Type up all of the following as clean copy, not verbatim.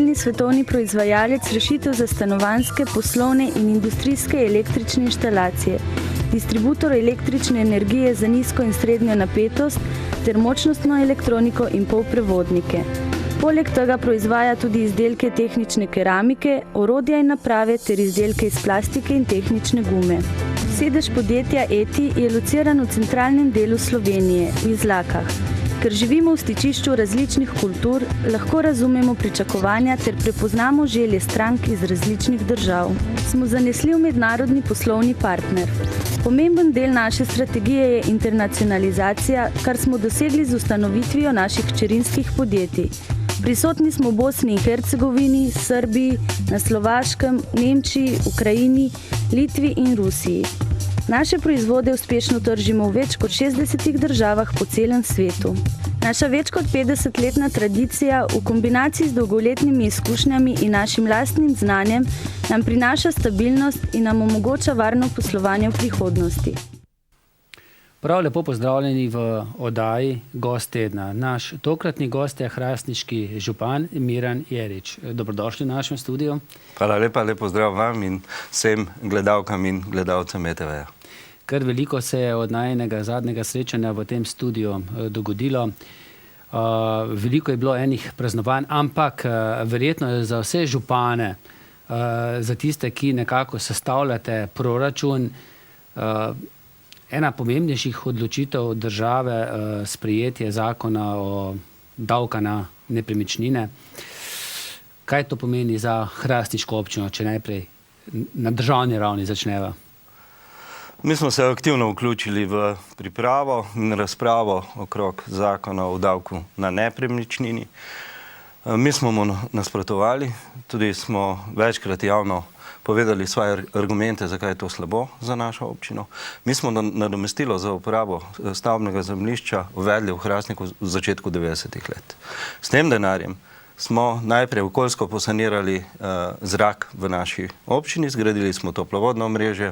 edini svetovni proizvajalec rešitev za stanovanjske, poslovne in industrijske električne inštalacije, distributor električne energije za nizko in srednjo napetost ter močnostno elektroniko in polprevodnike. Poleg tega proizvaja tudi izdelke tehnične keramike, orodja in naprave ter izdelke iz plastike in tehnične gume. Sedež podjetja ETI je lociran v centralnem delu Slovenije, v Izlakah. Ker živimo v stičišču različnih kultur, lahko razumemo pričakovanja ter prepoznamo želje strank iz različnih držav. Smo zanesljiv mednarodni poslovni partner. Pomemben del naše strategije je internacionalizacija, kar smo dosegli z ustanovitvijo naših hčerinskih podjetij. Prisotni smo v Bosni in Hercegovini, Srbiji, na Slovaškem, Nemčiji, Ukrajini, Litvi in Rusiji. Naše proizvode uspešno tržimo v več kot 60 državah po celem svetu. Naša več kot 50-letna tradicija v kombinaciji z dolgoletnimi izkušnjami in našim lastnim znanjem nam prinaša stabilnost in nam omogoča varno poslovanje v prihodnosti. Prav lepo pozdravljeni v oddaji Gost tedna. Naš tokratni gost je hrastniški župan Miran Jerič. Dobrodošli v našem studiu. Hvala lepa, lep pozdrav vam in vsem gledalkam in gledalcem ETV-ja. Kar veliko se je od najnega zadnjega srečanja v tem studiu dogodilo. Veliko je bilo enih praznovanj, ampak verjetno je za vse župane, za tiste, ki nekako sestavljate proračun, ena pomembnejših odločitev države sprejetje zakona o davka na nepremičnine. Kaj to pomeni za hrastniško občino, če najprej na državni ravni začneva? Mi smo se aktivno vključili v pripravo in razpravo okrog zakona o davku na nepremičnini. Mi smo mu nasprotovali, tudi smo večkrat javno povedali svoje argumente, zakaj je to slabo za našo občino. Mi smo nadomestilo za uporabo stavbnega zemljišča uvedli v Hrastniku v začetku 90-ih let. S tem denarjem smo najprej okoljsko posanirali zrak v naši občini, zgradili smo toplovodno omrežje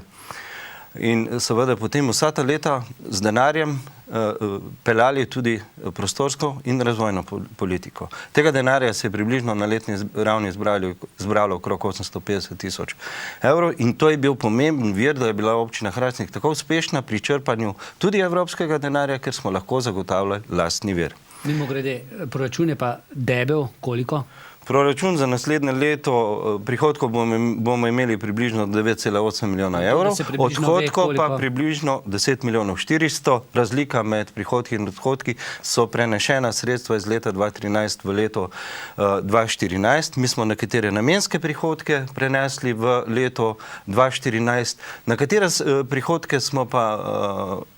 in seveda potem vsa ta leta z denarjem peljali tudi prostorsko in razvojno politiko. Tega denarja se je približno na letni ravni zbralo okrog 850 000 evrov in to je bil pomemben vir, da je bila občina Hrastnik tako uspešna pri črpanju tudi evropskega denarja, ker smo lahko zagotavljali lastni vir. Mimogrede, proračun je pa debel koliko? Proračun za naslednje leto prihodkov bomo imeli približno 9,8 milijona evrov, odhodkov pa približno 10 milijonov 400. Razlika med prihodki in odhodki so prenešena sredstva iz leta 2013 v leto 2014. Mi smo nekatere namenske prihodke prenesli v leto 2014, nekatere prihodke smo pa,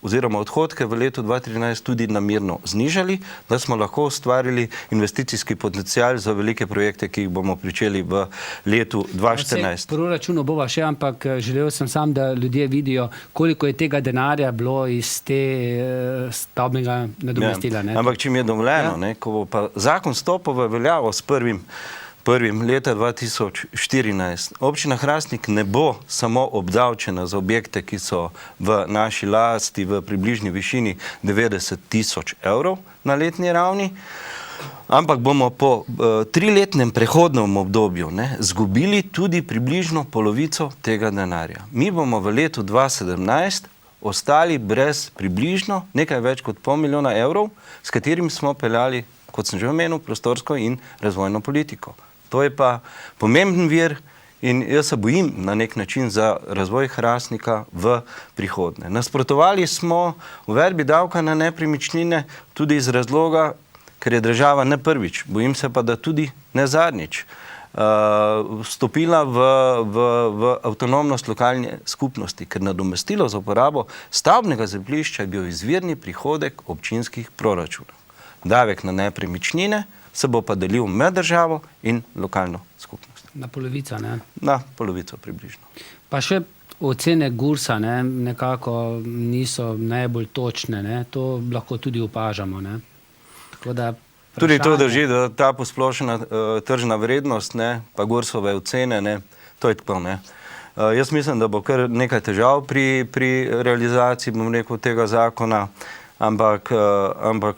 oziroma odhodke v letu 2013 tudi namerno znižali, da smo lahko ustvarili investicijski potencial za velike projekte, ki jih bomo pričeli v letu 2014. Proračuno bova še, ampak želel sem sam, da ljudje vidijo, koliko je tega denarja bilo iz te stavbnega nadomestila. Ja, ampak če mi je dovoljeno, ko bo pa zakon stopil v veljavo s 1. leta 2014, občina Hrastnik ne bo samo obdavčena za objekte, ki so v naši lasti v približni višini 90 000 evrov na letni ravni, ampak bomo po 3-letnem prehodnem obdobju zgubili tudi približno polovico tega denarja. Mi bomo v letu 2017 ostali brez približno nekaj več kot pol milijona evrov, s katerim smo peljali, kot sem že omenil, prostorsko in razvojno politiko. To je pa pomemben vir in jaz se bojim na nek način za razvoj Hrastnika v prihodnje. Nasprotovali smo uvedbi davka na nepremičnine tudi iz razloga, ker je država ne prvič, bojim se pa, da tudi ne zadnjič, vstopila v avtonomnost lokalne skupnosti, ker nadomestilo za uporabo stavbnega zemljišča je bil izvirni prihodek občinskih proračunov. Davek na nepremičnine se bo pa delil med državo in lokalno skupnost. Na polovico, ne? Na polovico približno. Pa še ocene GURS-a nekako niso najbolj točne, to lahko tudi opažamo, ne? Tudi to drži, da ta posplošena tržna vrednost, pa GURS-ove ocene, to je tako, Jaz mislim, da bo kar nekaj težav pri realizaciji, bom rekel, tega zakona. ampak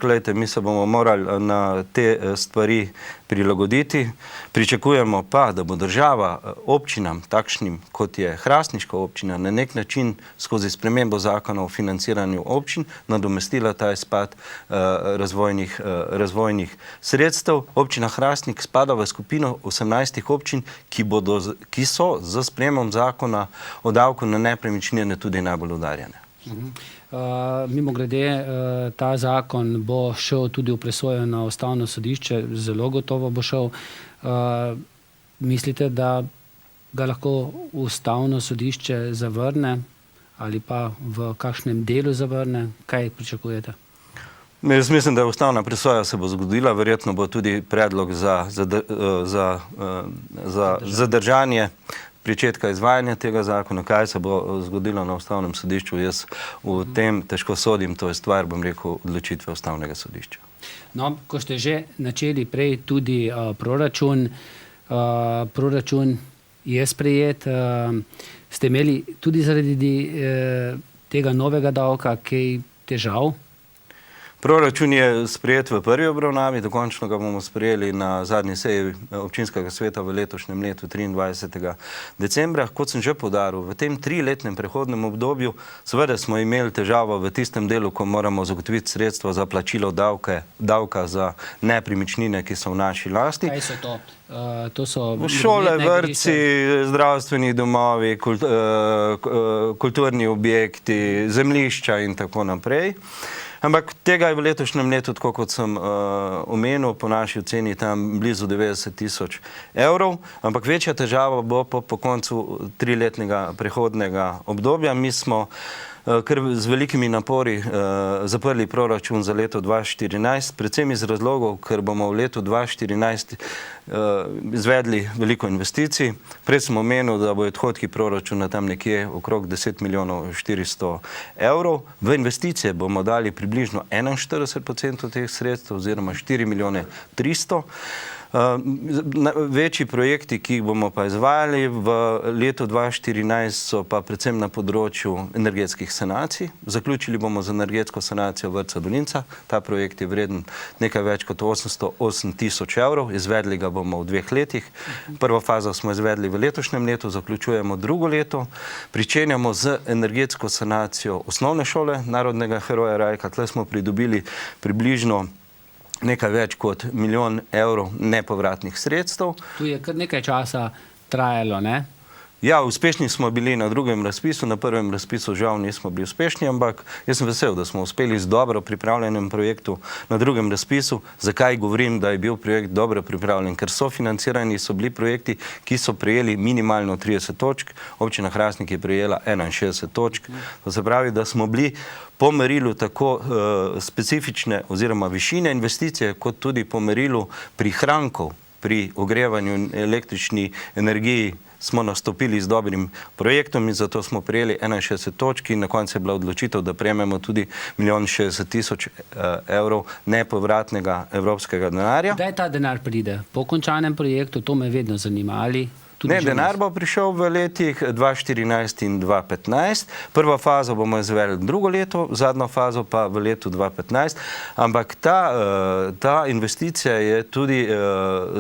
glejte, mi se bomo morali na te stvari prilagoditi. Pričakujemo pa, da bo država občinam, takšnim kot je hrastniška občina, na nek način skozi spremembo zakona o financiranju občin nadomestila ta izpad razvojnih sredstev. Občina Hrastnik spada v skupino 18 občin, ki so z spremembom zakona o davku na nepremičnine tudi najbolj udarjene. Mimogrede, ta zakon bo šel tudi v presojo na Ustavno sodišče, zelo gotovo bo šel. Mislite, da ga lahko Ustavno sodišče zavrne ali pa v kakšnem delu zavrne? Kaj pričakujete? Jaz mislim, da ustavna presoja se bo zgodila, verjetno bo tudi predlog za zadržanje pričetka izvajanja tega zakona. Kaj se bo zgodilo na Ustavnem sodišču, jaz v tem težko sodim, to je stvar, bom rekel, odločitve Ustavnega sodišča. No, ko ste že načeli prej tudi proračun, proračun je sprejet, ste imeli tudi zaradi tega novega davka kaj težav? Proračun je sprejet v prvi obravnavi, dokončno ga bomo sprejeli na zadnji seji občinskega sveta v letošnjem letu 23. decembra. Kot sem že poudaril, v tem 3-letnem prehodnem obdobju seveda smo imeli težavo v tistem delu, ko moramo zagotoviti sredstva za plačilo davka za nepremičnine, ki so v naši lasti. Kaj so to? To so šole, vrtci, zdravstveni domovi, kulturni objekti, zemljišča in tako naprej. Ampak tega je v letošnjem letu, tako kot sem omenil, po naši oceni tam blizu 90 000 evrov, ampak večja težava bo po koncu 3-letnega prehodnega obdobja. Mi smo kar z velikimi napori zaprli proračun za leto 2014, predvsem iz razlogov, ker bomo v letu 2014 izvedli veliko investicij. Prej sem omenil, da bo odhodki proračuna tam nekje okrog 10 milijonov 400 evrov. V investicije bomo dali približno 41% teh sredstev oziroma 4 milijone 300. Večji projekti, ki jih bomo pa izvajali v letu 2014, so pa predvsem na področju energetskih sanacij. Zaključili bomo z energetsko sanacijo vrtca Dolinca. Ta projekt je vreden nekaj več kot 808 000 evrov. Izvedli ga bomo v 2 letih. Prvo fazo smo izvedli v letošnjem letu, zaključujemo drugo leto. Pričenjamo z energetsko sanacijo osnovne šole Narodnega heroja Rajka. Tle smo pridobili približno nekaj več kot 1 milijon evrov nepovratnih sredstev. Tu je kar nekaj časa trajalo, ne? Ja, uspešni smo bili na drugem razpisu, na prvem razpisu žal nismo bili uspešni, ampak jaz sem vesel, da smo uspeli z dobro pripravljenem projektu na drugem razpisu. Zakaj govorim, da je bil projekt dobro pripravljen? Ker sofinancirani so bili projekti, ki so prejeli minimalno 30 točk, občina Hrastnik je prejela 61 točk. To se pravi, da smo bili po merilu tako specifične oziroma višine investicije, kot tudi po merilu prihrankov pri ogrevanju električni energiji smo nastopili z dobrim projektom in zato smo prejeli 61 točk in na koncu je bila odločitev, da prejmemo tudi 1 60 000 evrov nepovratnega evropskega denarja. Kdaj ta denar pride? Po končanem projektu, to me vedno zanima, ali Ne, denar bo prišel v letih 2014 in 2015. Prvo fazo bomo izvedli drugo leto, zadnjo fazo pa v letu 2015. Ampak ta investicija je tudi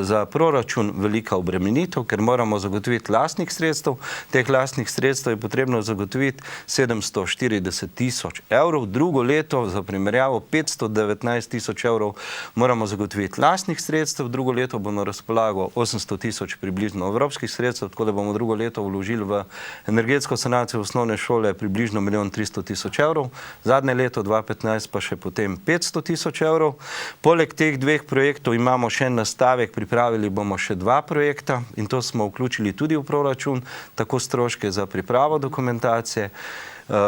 za proračun velika obremenitev, ker moramo zagotoviti lastnih sredstev. Teh lastnih sredstev je potrebno zagotoviti 740 000 evrov. Drugo leto, za primerjavo, 519 000 evrov moramo zagotoviti lastnih sredstev. Drugo leto bo na razpolago 800 000 približno evropskih sredstev, tako da bomo drugo leto vložili v energetsko sanacijo osnovne šole približno 1 300 000 evrov. Zadnje leto 2015 pa še potem 500 000 evrov. Poleg teh 2 projektov imamo še en nastavek, pripravili bomo še 2 projekta in to smo vključili tudi v proračun, tako stroške za pripravo dokumentacije,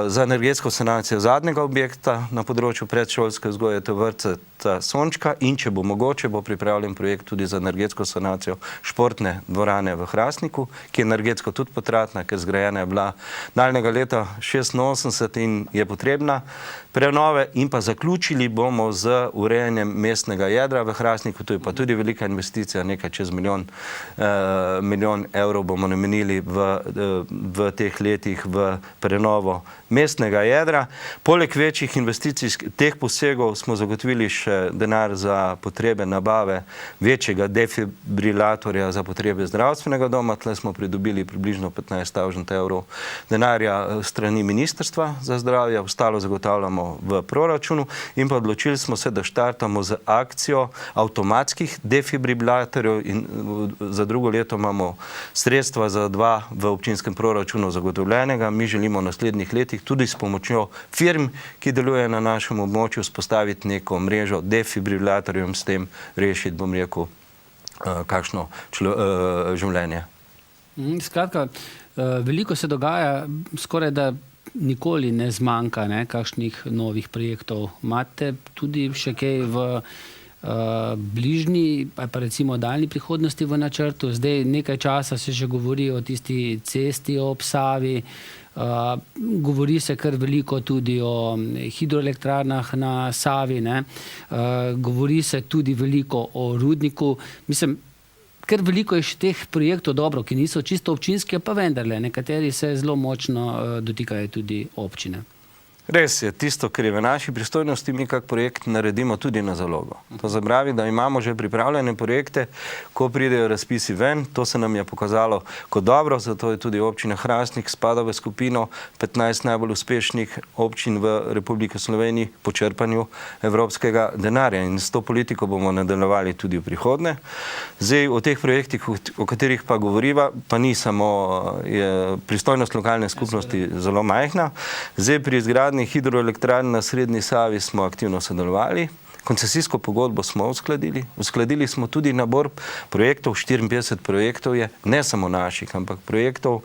za energetsko sanacijo zadnjega objekta na področju predšolske vzgoje, to je vrtca Sončka, in če bo mogoče, bo pripravljen projekt tudi za energetsko sanacijo športne dvorane v Hrastniku, ki je energetsko tudi potratna, ker zgrajena je bila daljnega leta 86 in je potrebna prenove, in pa zaključili bomo z urejanjem mestnega jedra v Hrastniku. To je pa tudi velika investicija, nekaj čez milijon evrov bomo namenili v teh letih v prenovo mestnega jedra. Poleg večjih investicij teh posegov smo zagotovili še denar za potrebe nabave večjega defibrilatorja za potrebe zdravstvenega doma. Tle smo pridobili približno 15.000 evrov denarja strani Ministrstva za zdravje, ostalo zagotavljamo v proračunu in pa odločili smo se, da štartamo z akcijo avtomatskih defibrilatorjev in za drugo leto imamo sredstva za 2 v občinskem proračunu zagotovljenega. Mi želimo v naslednjih letih tudi s pomočjo firm, ki delujejo na našem območju, spostaviti neko mrežo defibrilatorjev in s tem rešiti, bom rekel, kakšno življenje. Skratka, veliko se dogaja, skoraj da nikoli ne zmanjka kakšnih novih projektov. Imate tudi še kaj v bližnji, pa recimo daljni prihodnosti v načrtu? Zdaj nekaj časa se že govori o tisti cesti ob Savi, govori se kar veliko tudi o hidroelektrarnah na Savi, govori se tudi veliko o rudniku. Mislim, ker veliko je še teh projektov dobro, ki niso čisto občinski, pa vendarle, nekateri se zelo močno dotikajo tudi občine. Res je, tisto, kar je v naši pristojnosti, mi kak projekt naredimo tudi na zalogo. To zapravi, da imamo že pripravljene projekte, ko pridejo razpisi ven, to se nam je pokazalo kot dobro, zato je tudi občina Hrastnik spada v skupino 15 najbolj uspešnih občin v Republiki Sloveniji po črpanju evropskega denarja in s to politiko bomo nadaljevali tudi v prihodnje. Zdaj, o teh projektih, o katerih pa govoriva, pa ni samo pristojnost lokalne skupnosti zelo majhna. Zdaj, pri izgradnji hidroelektrarn na Srednji Savi smo aktivno sodelovali. Koncesijsko pogodbo smo uskladili. Uskladili smo tudi nabor projektov, 54 projektov je, ne samo naših, ampak projektov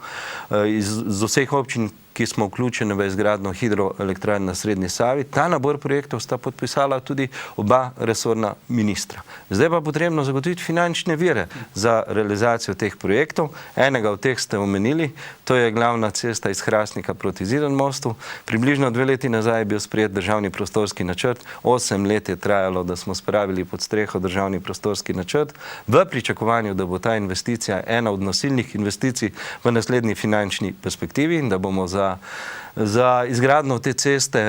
iz vseh občin, ki smo vključeni v izgradnjo hidroelektrarn na Srednji Savi. Ta nabor projektov sta podpisala tudi oba resorna ministra. Zdaj pa potrebno zagotoviti finančne vire za realizacijo teh projektov. Enega od teh ste omenili, to je glavna cesta iz Hrastnika proti Zidanmostu. Približno 2 leti nazaj je bil sprejet državni prostorski načrt. 8 let je trajalo, da smo spravili pod streho državni prostorski načrt v pričakovanju, da bo ta investicija ena od nosilnih investicij v naslednji finančni perspektivi in da bomo za izgradnjo te ceste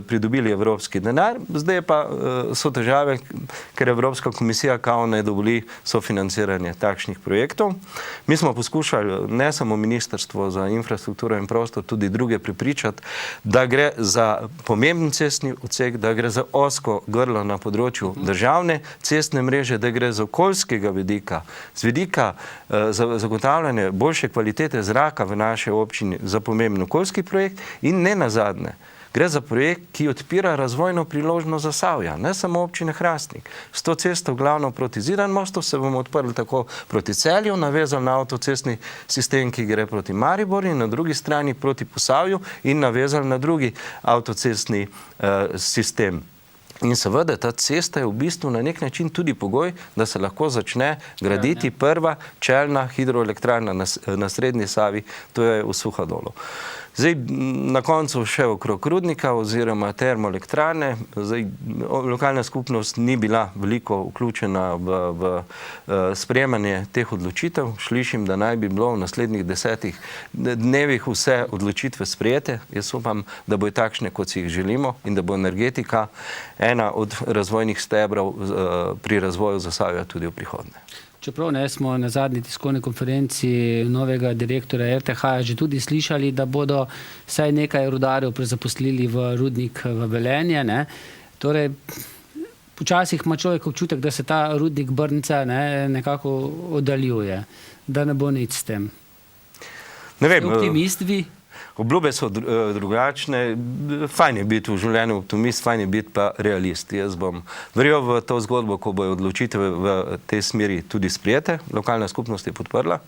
pridobili evropski denar. Zdaj pa so težave, ker Evropska komisija kao ne dovoli sofinanciranje takšnih projektov. Mi smo poskušali ne samo Ministrstvo za infrastrukturo in prostor, tudi druge prepričati, da gre za pomemben cestni odsek, da gre za ozko grlo na področju državne cestne mreže, da gre z okoljskega vidika, z vidika zagotavljanja boljše kvalitete zraka v naši občini za pomemben okoljski projekt in ne nazadnje. Gre za projekt, ki odpira razvojno priložnost Zasavja, ne samo občine Hrastnik. S to cesto glavno proti Zidanmostu se bomo odprli tako proti Celju, navezali na avtocestni sistem, ki gre proti Mariboru in na drugi strani proti Posavju in navezali na drugi avtocestni sistem. In seveda ta cesta je v bistvu na nek način tudi pogoj, da se lahko začne graditi prva čelna hidroelektrarna na Srednji Savi, to je v Suhadolu. Zdaj, na koncu še okrog rudnika oziroma termoelektrarne. Zdaj, lokalna skupnost ni bila veliko vključena v sprejemanje teh odločitev. Slišim, da naj bi bilo v naslednjih 10 dnevih vse odločitve sprejete. Jaz upam, da bojo takšne, kot si jih želimo in da bo energetika ena od razvojnih stebrov pri razvoju Zasavja tudi v prihodnje. Čeprav smo na zadnji tiskovni konferenci novega direktorja RTH že tudi slišali, da bodo vsaj nekaj rudarjev prezaposlili v rudnik v Velenje. Torej, počasih ima človek občutek, da se ta rudnik Brnica nekako oddaljuje, da ne bo nič s tem. Ne vem. Optimist vi? Obljube so drugačne, fajn je biti v življenju optimist, fajn je biti pa realist. Jaz bom verjel v to zgodbo, ko bojo odločitve v tej smeri tudi sprejete. Lokalna skupnost je podprla,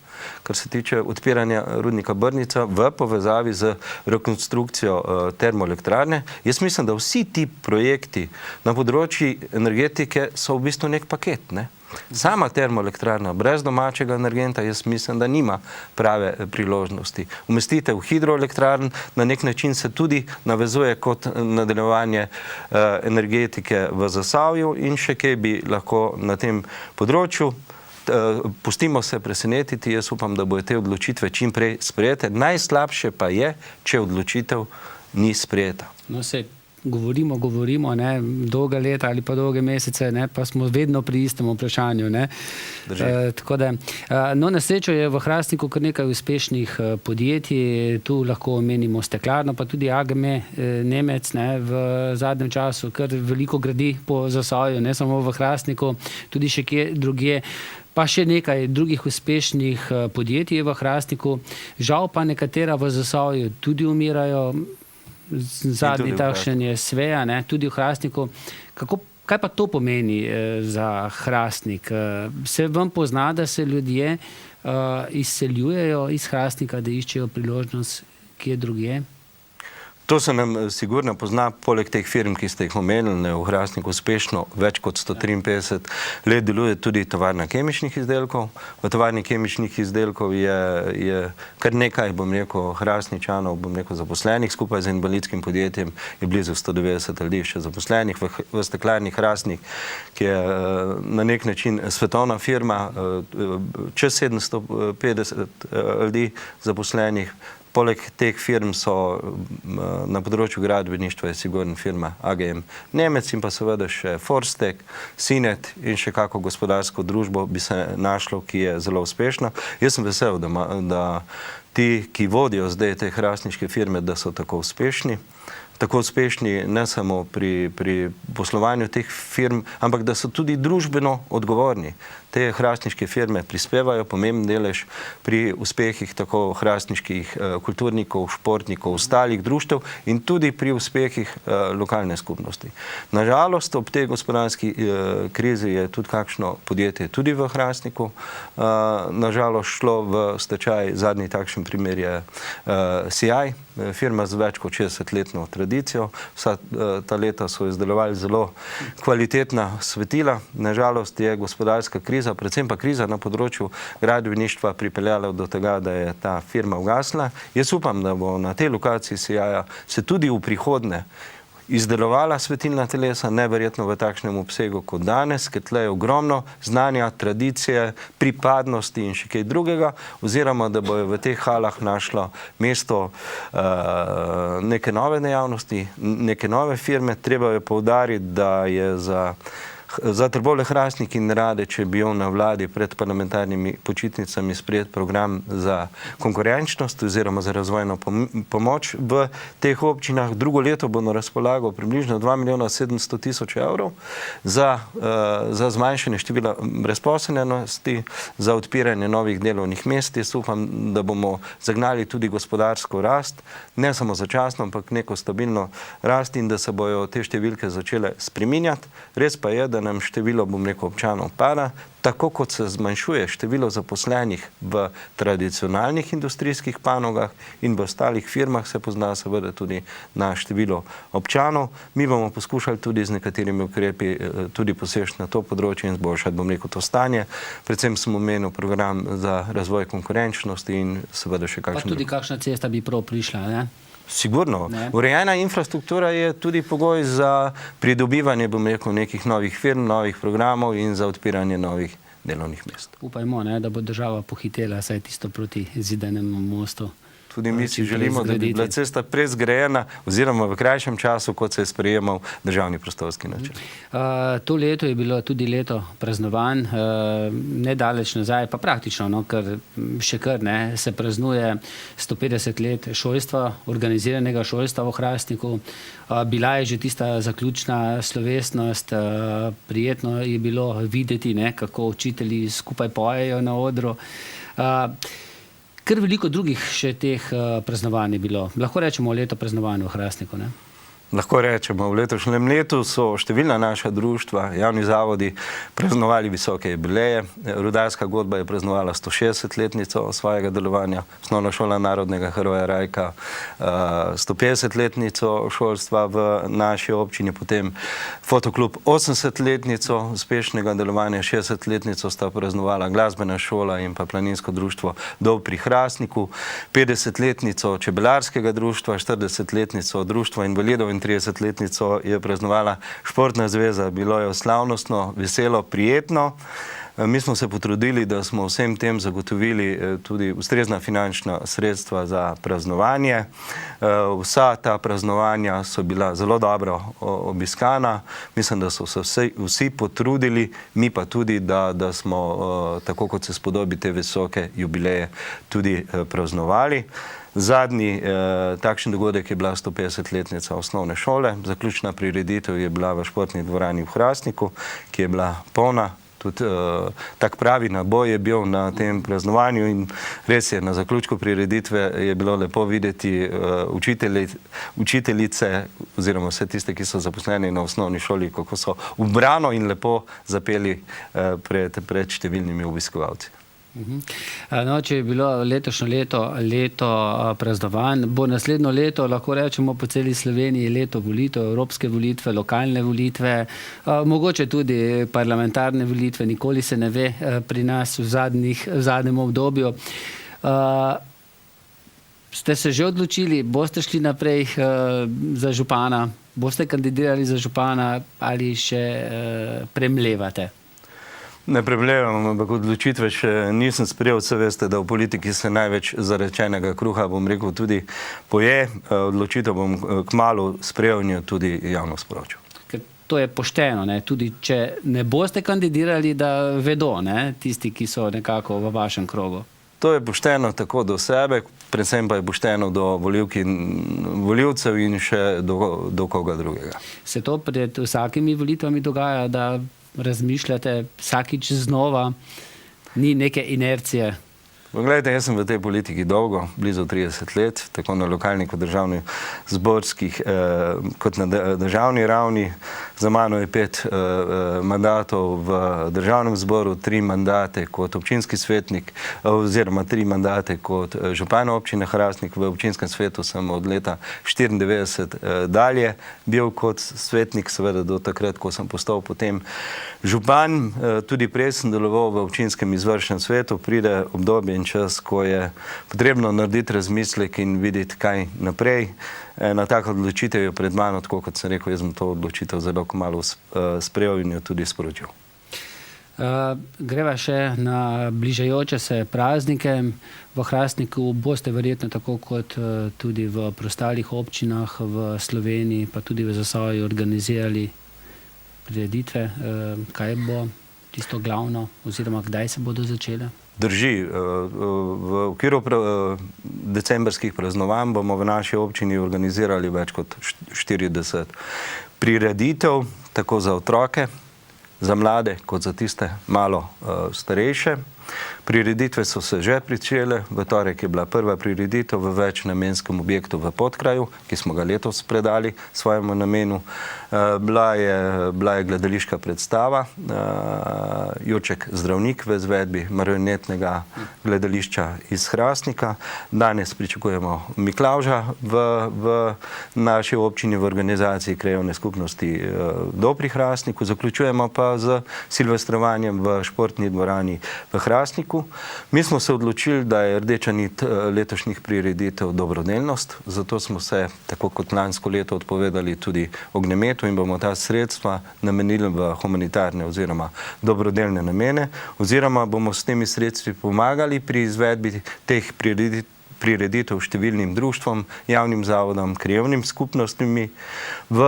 kar se tiče odpiranja rudnika Brnica v povezavi z rekonstrukcijo termoelektrarne. Jaz mislim, da vsi ti projekti na področju energetike so v bistvu nek paket, Sama termoelektrarna brez domačega energenta, jaz mislim, da nima prave priložnosti. Umestitev hidroelektrarn na nek način se tudi navezuje kot nadaljevanje energetike v Zasavju in še kaj bi lahko na tem področju. Pustimo se presenetiti, jaz upam, da bojo te odločitve čim prej sprejete. Najslabše pa je, če odločitev ni sprejeta. No, govorimo, ne, dolga leta ali pa dolge mesece, ne, pa smo vedno pri istem vprašanju. Ne. Tako da, no, na srečo je v Hrastniku kar nekaj uspešnih podjetij, tu lahko omenimo steklarno, pa tudi AGM Nemec, ne, v zadnjem času kar veliko gradi po Zasavju, ne samo v Hrastniku, tudi še kje drugje. Pa še nekaj drugih uspešnih podjetij v Hrastniku. Žal pa nekatera v Zasavju tudi umirajo. Zadnji takšen je Sveja, ne, tudi v Hrastniku. Kaj pa to pomeni za Hrastnik? Se vam pozna, da se ljudje izseljujejo iz Hrastnika, da iščejo priložnost kje drugje? To se nam sigurno pozna, poleg teh firm, ki ste jih omenili, v Hrastniku uspešno več kot 153 let deluje tudi tovarna kemičnih izdelkov. V tovarni kemičnih izdelkov je kar nekaj, Hrastničanov, zaposlenih, skupaj z invalidskim podjetjem je blizu 190 ljudi še zaposlenih. V steklarni Hrastnik, ki je na nek način svetovna firma, čez 750 ljudi zaposlenih. Poleg teh firm so na področju gradbeništva je sigurno firma AGM Nemec in pa seveda še Forstek, Sinet in še kako gospodarsko družbo bi se našlo, ki je zelo uspešna. Jaz sem vesel, da ti, ki vodijo zdaj te hrastniške firme, da so tako uspešni. Tako uspešni ne samo pri poslovanju teh firm, ampak da so tudi družbeno odgovorni. Te hrastniške firme prispevajo pomemben delež pri uspehih tako hrastniških kulturnikov, športnikov, ostalih društev in tudi pri uspehih lokalne skupnosti. Nažalost, ob tej gospodarski krizi je tudi kakšno podjetje tudi v Hrastniku nažalost šlo v stečaj. Zadnji takšen primer je CI, firma z več kot 60-letno tradicijo. Vsa ta leta so izdelovali zelo kvalitetna svetila. Nažalost je gospodarska kriza, predvsem pa kriza na področju gradbeništva pripeljala do tega, da je ta firma ugasla. Jaz upam, da bo na tej lokaciji CI-ja se tudi v prihodnje izdelovala svetilna telesa, neverjetno v takšnem obsegu kot danes, ker tle je ogromno znanja, tradicije, pripadnosti in še kaj drugega, oziroma da bojo v teh halah našlo mesto neke nove dejavnosti, neke nove firme. Treba je poudariti, da je za Trbovlje-Hrastnik in Radeče bil na vladi pred parlamentarnimi počitnicami sprejet program za konkurenčnost oziroma za razvojno pomoč v teh občinah. Drugo leto bo na razpolago približno 2.700.000 evrov za zmanjšanje števila brezposelnosti, za odpiranje novih delovnih mest. Jaz upam, da bomo zagnali tudi gospodarsko rast, ne samo začasno, ampak neko stabilno rast in da se bojo te številke začele spreminjati. Res pa je, da nam število, občanov pada, tako kot se zmanjšuje število zaposlenih v tradicionalnih industrijskih panogah in v ostalih firmah, se pozna seveda tudi na število občanov. Mi bomo poskušali tudi z nekaterimi ukrepi tudi poseči na to področje in zboljšati, to stanje. Predvsem sem omenil program za razvoj konkurenčnosti in seveda še kakšen. Pa tudi kakšna cesta bi prav prišla, ne? Sigurno. Urejena infrastruktura je tudi pogoj za pridobivanje, nekih novih firm, novih programov in za odpiranje novih delovnih mest. Upajmo, ne, da bo država pohitela saj tisto proti Zidanemu mostu. Tudi mi si želimo, da bi bila cesta prezgrajena oziroma v krajšem času, kot se je sprejemal državni prostorski načrt. To leto je bilo tudi leto praznovanj, nedaleč nazaj, pa praktično, no, ker še kar ne, se praznuje 150 let šolstva, organiziranega šolstva v Hrastniku. Bila je že tista zaključna slovesnost, prijetno je bilo videti, ne, kako učitelji skupaj pojejo na odru. Ker veliko drugih še teh praznovanj je bilo. Lahko rečemo leto praznovanj v Hrastniku, ne? Lahko rečemo, v letošnjem letu so številna naša društva, javni zavodi praznovali visoke jubileje. Rudarska godba je praznovala 160-letnico svojega delovanja, Osnovna šola narodnega heroja Rajka 150-letnico šolstva v naši občini, potem Fotoklub 80-letnico uspešnega delovanja, 60-letnico sta praznovala Glasbena šola in pa Planinsko društvo Dob pri Hrastniku, 50-letnico Čebelarskega društva, 40-letnico Društva invalidov in 30-letnico je praznovala Športna zveza. Bilo je slavnostno, veselo, prijetno. Mi smo se potrudili, da smo vsem tem zagotovili tudi ustrezna finančna sredstva za praznovanje. Vsa ta praznovanja so bila zelo dobro obiskana. Mislim, da so se vsi potrudili, mi pa tudi, da smo, tako kot se spodobi te visoke jubileje, tudi praznovali. Zadnji takšen dogodek je bila 150-letnica osnovne šole. Zaključna prireditev je bila v športni dvorani v Hrastniku, ki je bila polna. Tudi tak pravi naboj je bil na tem praznovanju in res je, na zaključku prireditve je bilo lepo videti učiteljice oziroma vse tiste, ki so zaposleni na osnovni šoli, kako so ubrano in lepo zapeli pred številnimi obiskovalci. No, če je bilo letošnje leto praznovanj, bo naslednjo leto, lahko rečemo po celi Sloveniji, leto volitev, evropske volitve, lokalne volitve, mogoče tudi parlamentarne volitve, nikoli se ne ve pri nas v zadnjem obdobju. Ste se že odločili, boste šli naprej za župana, boste kandidirali za župana ali še premlevate? Ne premlevam, ampak odločitve še nisem sprejel. Vse veste, da v politiki se največ zarečenega kruha, bom rekel, tudi poje. Odločitev bom kmalu sprejel in jo tudi javno sporočil. Ker to je pošteno, ne? Tudi če ne boste kandidirali, da vedo, ne? Tisti, ki so nekako v vašem krogu. To je pošteno tako do sebe, predvsem pa je pošteno do volivk in volivcev in še do koga drugega. Se to pred vsakimi volitvami dogaja, da razmišljate vsakič znova, ni neke inercije? Poglejte, jaz sem v tej politiki dolgo, blizu 30 let, tako na lokalni kot državni zborskih, kot na državni ravni. Za mano je 5 mandatov v državnem zboru, 3 mandate kot občinski svetnik, oziroma 3 mandate kot župan občine Hrastnik. V občinskem svetu sem od leta 1994 dalje bil kot svetnik, seveda do takrat, ko sem postal potem župan. Tudi prej sem deloval v občinskem izvršnem svetu, pride obdobje in čas, ko je potrebno narediti razmislek in videti, kaj naprej. Ena taka odločitev je pred mano, tako kot sem rekel, jaz sem to odločitev zelo kmalu sprejel in jo tudi sporočil. Greva še na bližajoče se praznike. V Hrastniku boste verjetno tako kot tudi v preostalih občinah v Sloveniji, pa tudi v Zasavju organizirali prireditve. Kaj bo tisto glavno oziroma kdaj se bodo začele? Drži. V okviru decembrskih praznovanj bomo v naši občini organizirali več kot 40 prireditev, tako za otroke, za mlade, kot za tiste malo starejše. Prireditve so se že pričele. V torek je bila prva prireditev v večnamenskem objektu v Podkraju, ki smo ga letos predali svojemu namenu. Bila je gledališka predstava Jurček zdravnik v izvedbi marionetnega gledališča iz Hrastnika. Danes pričakujemo Miklavža v naši občini v organizaciji krajevne skupnosti Dol pri Hrastniku. Zaključujemo pa z silvestrovanjem v športni dvorani v Hrastniku. Mi smo se odločili, da je rdeča nit letošnjih prireditev dobrodelnost, zato smo se, tako kot lansko leto, odpovedali tudi ognjemetu in bomo ta sredstva namenili v humanitarne oziroma dobrodelne namene, oziroma bomo s temi sredstvi pomagali pri izvedbi teh prireditev številnim društvom, javnim zavodom, krajevnim skupnostmi. V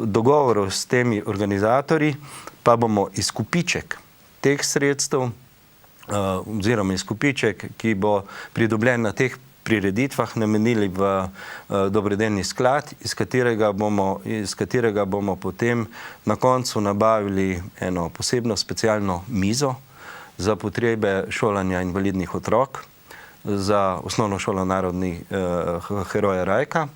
dogovoru s temi organizatorji pa bomo izkupiček teh sredstev oziroma izkupiček, ki bo pridobljen na teh prireditvah, namenili v dobrodelni sklad, iz katerega bomo potem na koncu nabavili eno posebno specialno mizo za potrebe šolanja invalidnih otrok, za osnovno šolo narodnih heroja Rajka.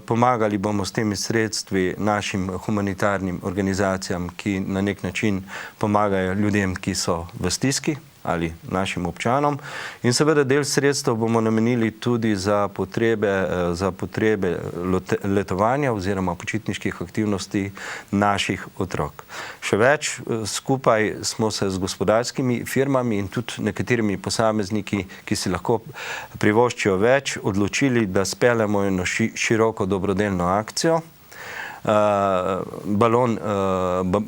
Pomagali bomo s temi sredstvi našim humanitarnim organizacijam, ki na nek način pomagajo ljudem, ki so v stiski, ali našim občanom. In seveda del sredstev bomo namenili tudi za potrebe letovanja oziroma počitniških aktivnosti naših otrok. Še več, skupaj smo se z gospodarskimi firmami in tudi nekaterimi posamezniki, ki si lahko privoščijo več, odločili, da speljemo eno široko dobrodelno akcijo.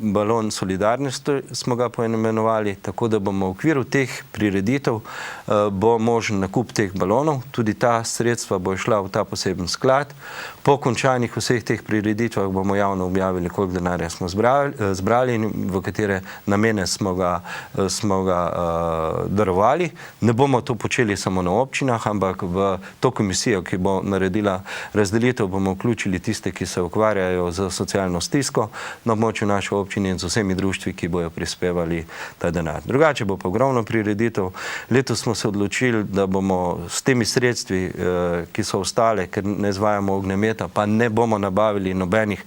balon solidarnosti smo ga poimenovali, tako da bomo v okviru teh prireditev bo možen nakup teh balonov. Tudi ta sredstva bo šla v ta poseben sklad. Po končanih vseh teh prireditvah bomo javno objavili, koliko denarja smo zbrali in v katere namene smo ga darovali. Ne bomo to počeli samo na občinah, ampak v to komisijo, ki bo naredila razdelitev, bomo vključili tiste, ki se ukvarjajo z socialno stisko na območju naše občine in z vsemi društvi, ki bojo prispevali ta denar. Drugače bo pa ogromno prireditev. Letos smo se odločili, da bomo s temi sredstvi, ki so ostale, ker ne izvajamo ognjemeta, pa ne bomo nabavili nobenih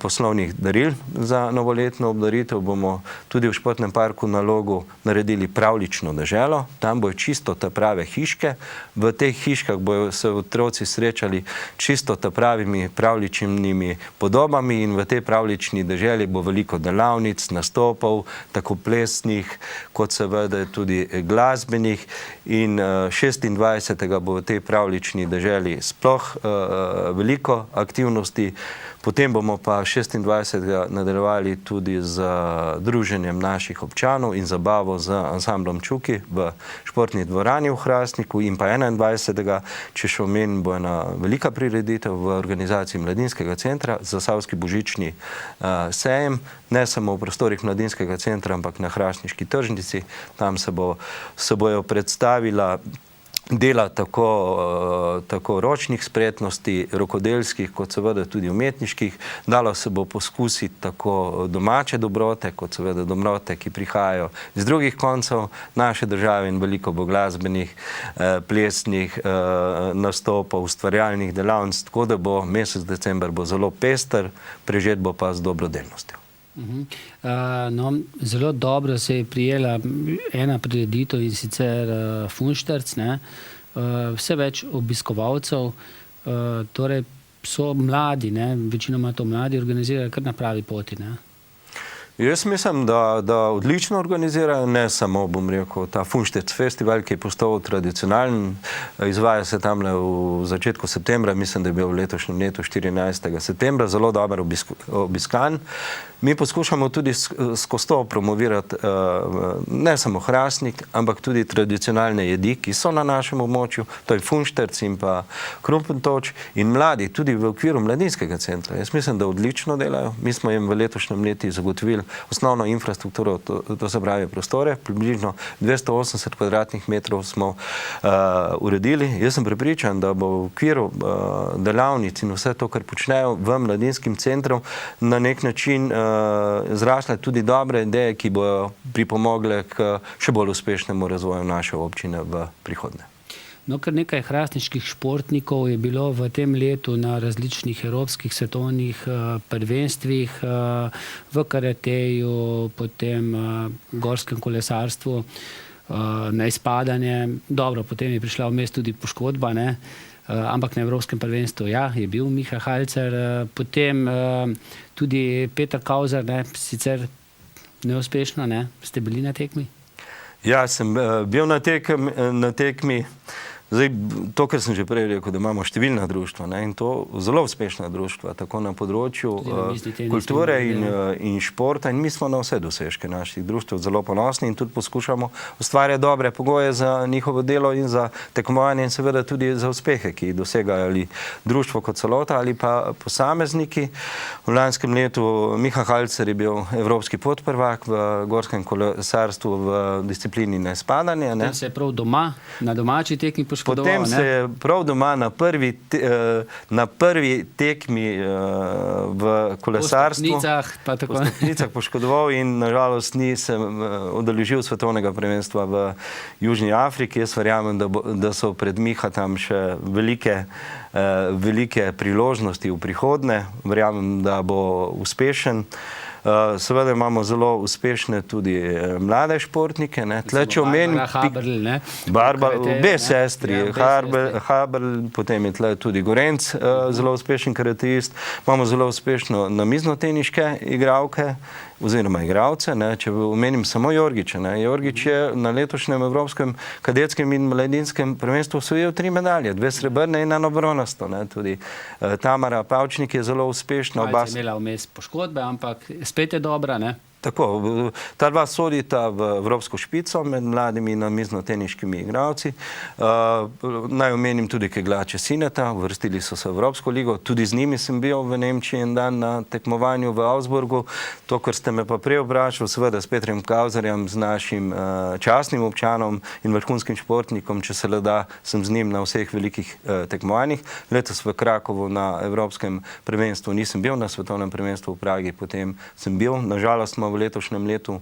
poslovnih daril za novoletno obdaritev, bomo tudi v Športnem parku na Logu naredili pravljično deželo. Tam bojo čisto ta prave hiške. V teh hiškah bojo se otroci srečali čisto ta pravimi pravljičnimi podobami in v tej pravljični deželi bo veliko delavnic, nastopov, tako plesnih, kot seveda tudi glasbenih. In 26. bo v tej pravljični deželi sploh veliko aktivnosti. Potem bomo pa 26. nadaljevali tudi z druženjem naših občanov in zabavo z ansamblom Čuki v športni dvorani v Hrastniku in pa 21. če še omenim, bo ena velika prireditev v organizaciji Mladinskega centra, Zasavski božični sejem, ne samo v prostorih Mladinskega centra, ampak na Hrastniški tržnici. Tam se bojo predstavila dela tako ročnih spretnosti, rokodelskih, kot seveda tudi umetniških. Dalo se bo poskusiti tako domače dobrote, kot seveda dobrote, ki prihajajo iz drugih koncev naše države in veliko bo glasbenih, plesnih nastopov, ustvarjalnih delavnic, tako da bo mesec december bo zelo pester, prežet bo pa z dobrodelnostjo. Zelo dobro se je prijela ena prireditev in sicer Funšterc, vse več obiskovalcev, torej so mladi, večinoma to mladi organizirajo kar na pravi poti. Jaz mislim, da odlično organizirajo, ne samo, bom rekel, ta Funšterc festival, ki je postal tradicionalen, izvaja se tam v začetku septembra, mislim, da je bil v letošnjem letu 14. septembra, zelo dobro obiskan. Mi poskušamo tudi skozi to promovirati ne samo Hrastnik, ampak tudi tradicionalne jedi, ki so na našem območju, to je Funšterc in pa Krumpentoč in mladi, tudi v okviru Mladinskega centra. Jaz mislim, da odlično delajo. Mi smo jim v letošnjem letu zagotovili osnovno infrastrukturo, to se pravi prostore, približno 280 kvadratnih metrov smo uredili. Jaz sem prepričan, da bo v okviru delavnic in vse to, kar počnejo v Mladinskem centru, na nek način zrasle tudi dobre ideje, ki bojo pripomogle k še bolj uspešnemu razvoju naše občine v prihodnje. Kar nekaj hrastniških športnikov je bilo v tem letu na različnih evropskih svetovnih prvenstvih, v karateju, potem gorskem kolesarstvu, na izpadanje. Dobro, potem je prišla vmes tudi poškodba, ampak na evropskem prvenstvu, je bil Miha Halcer, potem tudi Peter Kauzar, sicer neuspešno, ste bili na tekmi? Ja, sem bil na tekmi. Zdaj, to, kar sem že prej rekel, da imamo številna društva in to zelo uspešna društva, tako na področju kulture in športa in mi smo na vse dosežke naših društv zelo ponosni in tudi poskušamo ustvarjati dobre pogoje za njihovo delo in za tekmovanje in seveda tudi za uspehe, ki jih dosegajo ali društvo kot celota ali pa posamezniki. V lanskem letu Miha Halcer je bil evropski podprvak v gorskem kolesarstvu v disciplini na izpadanje. Potem se je prav doma, na domači tekmi poškodoval. Potem se je prav doma na prvi tekmi v kolesarstvu po stopnicah poškodoval in nažalost ni se udeležil svetovnega prvenstva v Južni Afriki. Jaz verjamem, da so pred Miha tam še velike priložnosti v prihodnje. Verjamem, da bo uspešen. Seveda imamo zelo uspešne tudi mlade športnike. Tle, če omenim obe sestri, Haberl, potem je tle tudi Gorenc, zelo uspešen karatist. Imamo zelo uspešno namiznoteniške igralke oziroma igralce. Če omenim samo Jorgiča. Jorgič je na letošnjem Evropskem kadetskem in mladinskem prvenstvu osvojil 3 medalje, 2 srebrne in 1 bronasto. Tudi Tamara Pavčnik je zelo uspešna. Malce je imela vmes poškodbe, ampak spet je dobra, ne? Tako, ta dva sodita v evropsko špico med mladimi namiznoteniškimi igralci. Naj omenim tudi kegljače Sineta, uvrstili so se v Evropsko ligo, tudi z njimi sem bil v Nemčiji en dan na tekmovanju v Augsburgu. To, kar ste me pa prej vprašali, seveda s Petrom Kauzerjem, z našim častnim občanom in vrhunskim športnikom, če se le da, sem z njim na vseh velikih tekmovanjih. Letos v Krakovu na Evropskem prvenstvu nisem bil, na svetovnem prvenstvu v Pragi potem sem bil. Nažalost v letošnjem letu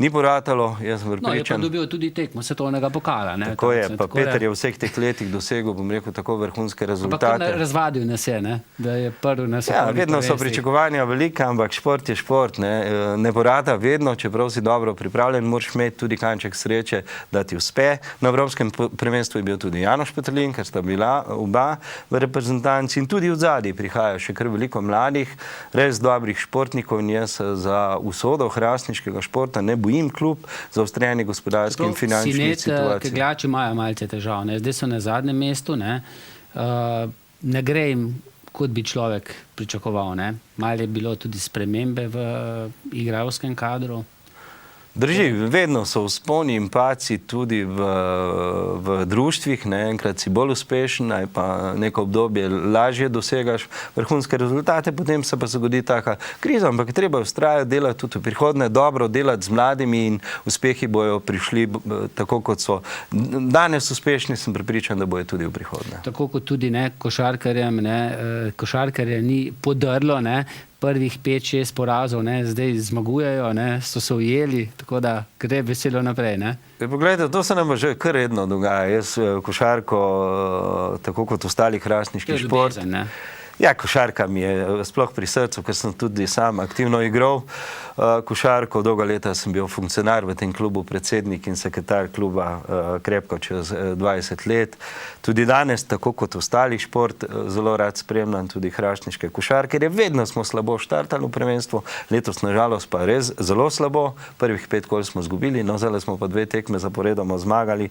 ni poratalo, jaz sem prepričan. No, je pa dobil tudi tekmo svetovnega pokala. Tako je, pa Peter je v vseh teh letih dosegel, bom rekel, tako vrhunske rezultate. Ampak razvadil nas je, da je prvi na svetovnih prvenstvih. Vedno so pričakovanja velika, ampak šport je šport. Ne porata vedno, čeprav si dobro pripravljen, moraš imeti tudi kanček sreče, da ti uspe. Na Evropskem prvenstvu je bil tudi Janoš Petrlin, ker sta bila oba v reprezentanci in tudi od zadaj prihaja še kar veliko mladih, res dobrih športnikov in jaz za usodo hrastniškega športa ne bojim kljub zaostreni gospodarski in finančni situaciji. Kegljači imajo malce težav. Zdaj so na zadnjem mestu. Ne gre jim, kot bi človek pričakoval. Malo je bilo tudi spremembe v igralskem kadru. Drži, vedno so vzponi in padci tudi v društvih. Enkrat si bolj uspešen, ali pa neko obdobje lažje dosegaš vrhunske rezultate, potem se pa zgodi taka kriza, ampak treba vztrajati, delati tudi v prihodnje, dobro delati z mladimi in uspehi bojo prišli tako, kot so danes uspešni, sem prepričan, da bojo tudi v prihodnje. Tako kot tudi košarkarjem, košarkarje ni podrlo, prvih 5-6 porazov, zdaj zmagujejo, so se ujeli, tako da gre veselo naprej. Poglejte, to se nam že kar redno dogaja. Jaz košarko, tako kot ostali hrastniški šport. Ja, košarka mi je sploh pri srcu, ker sem tudi sam aktivno igral košarko. Dolga leta sem bil funkcionar v tem klubu, predsednik in sekretar kluba krepko čez 20 let. Tudi danes, tako kot ostali šport, zelo rad spremljam tudi hrastniške košarkarje. Vedno smo slabo štartali v prvenstvu, letos nažalost pa res zelo slabo. Prvih 5 kol smo izgubili, no zdaj smo pa 2 tekme zaporedoma zmagali.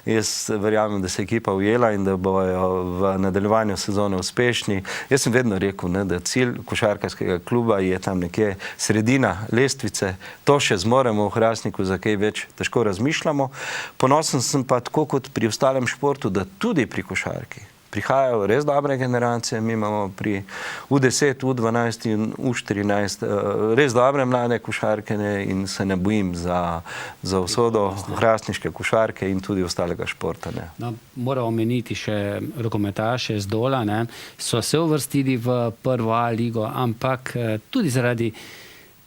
Jaz verjamem, da se ekipa ujela in da bojo v nadaljevanju sezone uspešni. Jaz sem vedno rekel, da cilj košarkarskega kluba je tam nekje sredina lestvice. To še zmoremo v Hrastniku, za kaj več težko razmišljamo. Ponosen sem pa tako kot pri ostalem športu, da tudi pri košarki prihajajo res dobre generacije. Mi imamo pri U10, U12 in U14 res dobre mlade košarkene in se ne bojim za usodo hrastniške košarke in tudi ostalega športa. No, moramo omeniti še rokometaše z Dola. So se uvrstili v prvo A ligo, ampak tudi zaradi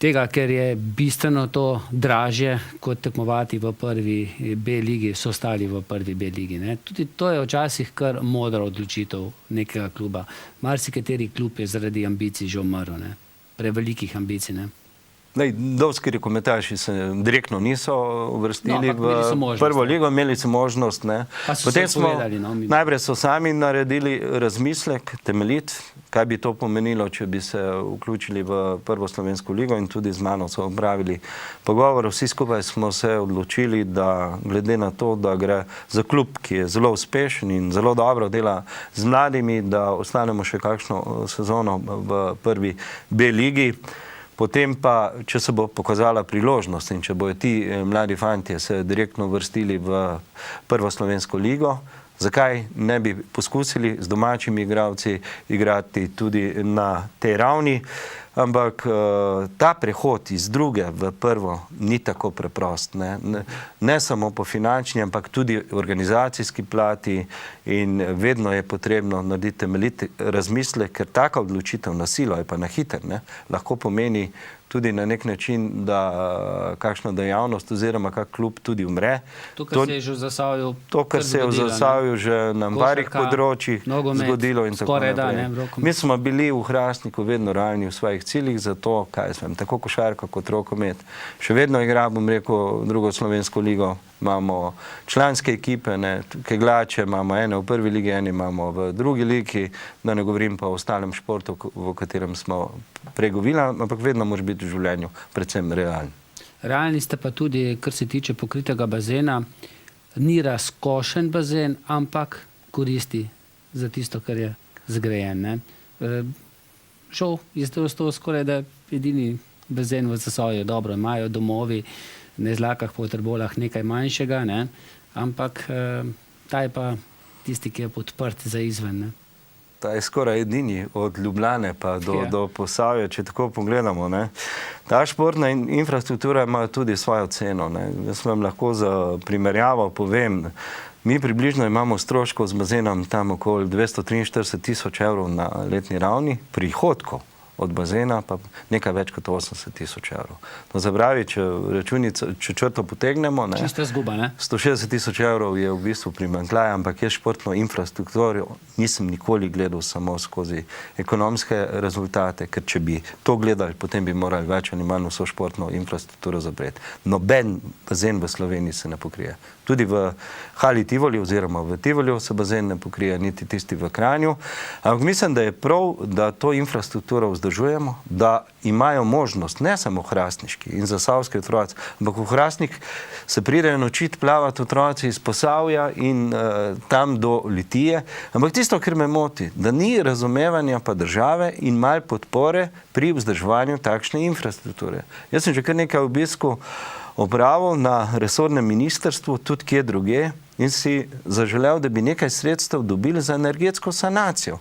tega, ker je bistveno to dražje, kot tekmovati v prvi B ligi, so ostali v prvi B ligi. Tudi to je včasih kar modra odločitev nekega kluba. Marsikateri klub je zaradi ambicij že umrl, prevelikih ambicij. Dovski rokometaši se direktno niso uvrstili v prvo ligo, imeli so možnost. Potem smo, najprej so sami naredili razmislek, temeljit, kaj bi to pomenilo, če bi se vključili v prvo slovensko ligo in tudi z mano so opravili pogovor. Vsi skupaj smo se odločili, da glede na to, da gre za klub, ki je zelo uspešen in zelo dobro dela z mladimi, da ostanemo še kakšno sezono v prvi B ligi. Potem pa, če se bo pokazala priložnost in če bojo ti mladi fantje se direktno vrstili v prvo slovensko ligo, zakaj ne bi poskusili z domačimi igralci igrati tudi na tej ravni. Ampak ta prehod iz druge v prvo ni tako preprost. Ne samo po finančni, ampak tudi organizacijski plati in vedno je potrebno narediti temeljit razmislek, ker taka odločitev na silo ali pa na hiter lahko pomeni tudi na nek način, da kakšna dejavnost oziroma kak klub tudi umre. To, kar se je že v Zasavju To, kar se je v Zasavju že na varih področjih zgodilo in tako naprej. Mi smo bili v Hrastniku vedno realni v svojih ciljih, zato, tako košarka kot rokomet. Še vedno igra, bom rekel, drugo slovensko ligo. Imamo članske ekipe, kegljače imamo ene v prvi ligi, ene imamo v drugi ligi, da ne govorim pa o ostalem športu, v katerem smo pregovili, ampak vedno moraš biti v življenju predvsem realni. Realni ste pa tudi, kar se tiče pokritega bazena, ni razkošen bazen, ampak koristi za tisto, kar je zgrajen. Žal je to skoraj da edini bazen v Zasavju. Dobro, imajo domovi, na Izlakah po Trbolah nekaj manjšega, ampak ta je pa tisti, ki je podprt za izven. Ta je skoraj edini od Ljubljane pa do Posavja, če tako pogledamo. Ta športna infrastruktura ima tudi svojo ceno. Jaz vam lahko za primerjavo povem, mi približno imamo stroškov z bazenom tam okoli 243 000 evrov na letni ravni, prihodkov od bazena pa nekaj več kot 80 000 evrov. To zapravi, če črto potegnemo, čista zguba, 160 000 evrov je v bistvu primanjkljaj, ampak jaz športno infrastrukturo nisem nikoli gledal samo skozi ekonomske rezultate, ker če bi to gledali, potem bi morali več ali manj vso športno infrastrukturo zapreti. Noben bazen v Sloveniji se ne pokrije. Tudi v Hali Tivoli oziroma v Tivoliju se bazen ne pokrije, niti tisti v Kranju. Ampak mislim, da je prav, da to infrastrukturo vzdržujemo, da imajo možnost, ne samo hrastniški in zasavski otroci, ampak v Hrastnik se pridejo naučiti plavati otroci iz Posavja in tam do Litije. Ampak tisto, kar me moti, da ni razumevanja pa države in malo podpore pri vzdrževanju takšne infrastrukture. Jaz sem že kar nekaj obiskov opravil na resornem ministrstvu, tudi kje druge, in si zaželel, da bi nekaj sredstev dobili za energetsko sanacijo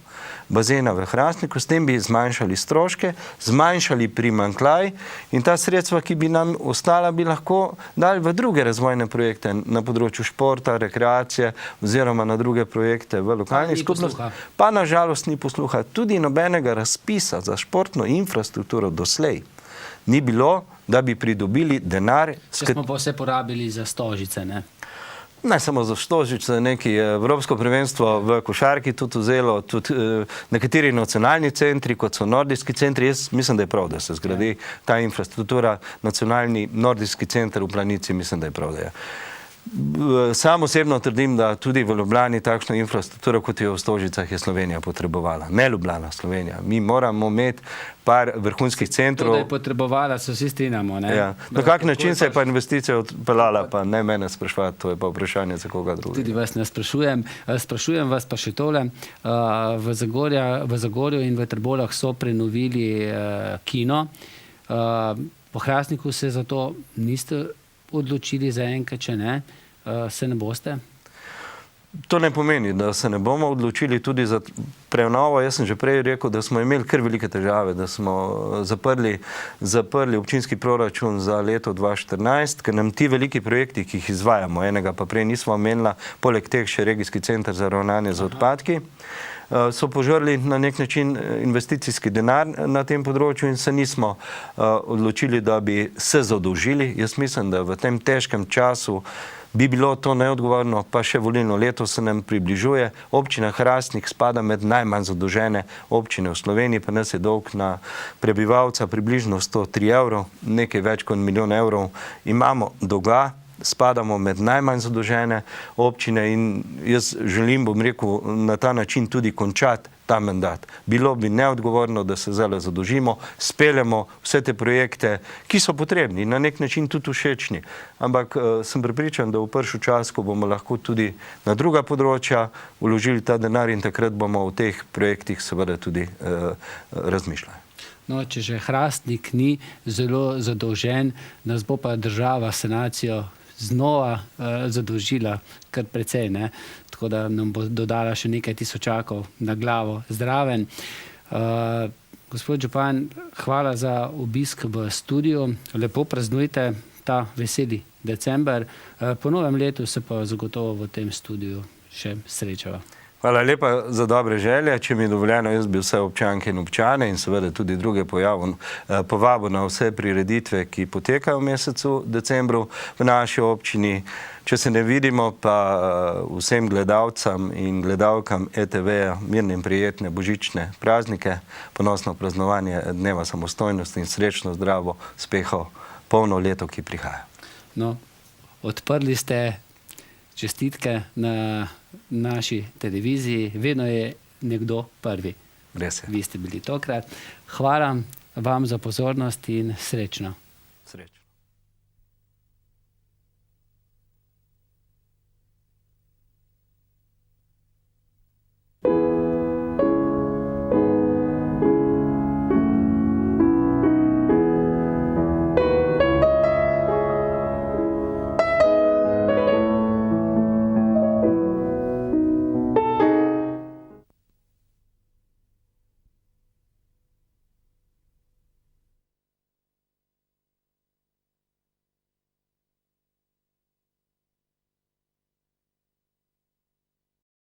bazena v Hrastniku, s tem bi zmanjšali stroške, zmanjšali primanjkljaj in ta sredstva, ki bi nam ostala, bi lahko dali v druge razvojne projekte na področju športa, rekreacije oziroma na druge projekte v lokalnih skupnostih. Pa nažalost ni posluha. Tudi nobenega razpisa za športno infrastrukturo doslej ni bilo, da bi pridobili denar. Če smo pa vse porabili za Stožice, Ne samo za Stožice, neki evropsko prvenstvo v košarki tudi vzelo, tudi nekateri nacionalni centri, kot so nordijski centri. Jaz mislim, da je prav, da se zgradi ta infrastruktura, nacionalni nordijski center v Planici, mislim, da je prav, da je. Sam osebno trdim, da tudi v Ljubljani takšno infrastrukturo, kot je v Stožicah, je Slovenija potrebovala. Ne Ljubljana, Slovenija. Mi moramo imeti par vrhunskih centrov. To, da je potrebovala, se vsi strinjamo. Ja. Na kak način se je pa investicija odpeljala, pa ne mene sprašvati, to je pa vprašanje za koga drugega. Tudi vas ne sprašujem. Sprašujem vas pa še tole. V Zagorju in v Trbolah so prenovili kino. Po Hrastniku se za to niste odločili za enkrat, če ne, se ne boste? To ne pomeni, da se ne bomo odločili tudi za prenovo. Jaz sem že prej rekel, da smo imeli kar velike težave, da smo zaprli občinski proračun za leto 2014, ker nam ti veliki projekti, ki jih izvajamo, enega pa prej nismo omenila, poleg teh še regijski center za ravnanje z odpadki, so požrli na nek način investicijski denar na tem področju in se nismo odločili, da bi se zadolžili. Jaz mislim, da v tem težkem času bi bilo to neodgovorno, pa še volilno leto se nam približuje. Občina Hrastnik spada med najmanj zadolžene občine v Sloveniji, pa nas je dolg na prebivalca približno 103 evrov, nekaj več kot 1 milijon evrov. Imamo dolga, spadamo med najmanj zadolžene občine in jaz želim, bom rekel, na ta način tudi končati ta mandat. Bilo bi neodgovorno, da se zdaj zadolžimo, speljemo vse te projekte, ki so potrebni, na nek način tudi všečni. Ampak sem prepričan, da v prvi čas, ko bomo lahko tudi na druga področja vložili ta denar in takrat bomo o teh projektih seveda tudi razmišljali. No, če že Hrastnik ni zelo zadolžen, nas bo pa država sanacijo znova zadolžila kar precej, tako da nam bo dodala še nekaj tisočakov na glavo zraven. Gospod župan, hvala za obisk v studiu. Lepo praznujte ta veseli december. Po novem letu se pa zagotovo v tem studiu še srečava. Hvala lepa za dobre želje. Če mi je dovoljeno, jaz bi vse občanke in občane in seveda tudi druge povabil na vse prireditve, ki potekajo v mesecu decembru v naši občini. Če se ne vidimo, pa vsem gledalcem in gledalkam ETV-ja mirne in prijetne božične praznike, ponosno praznovanje Dneva samostojnosti in srečno, zdravo, uspeho polno leto, ki prihaja. No, odprli ste čestitke na naši televiziji. Vedno je nekdo prvi. Res je. Vi ste bili tokrat. Hvala vam za pozornost in srečno.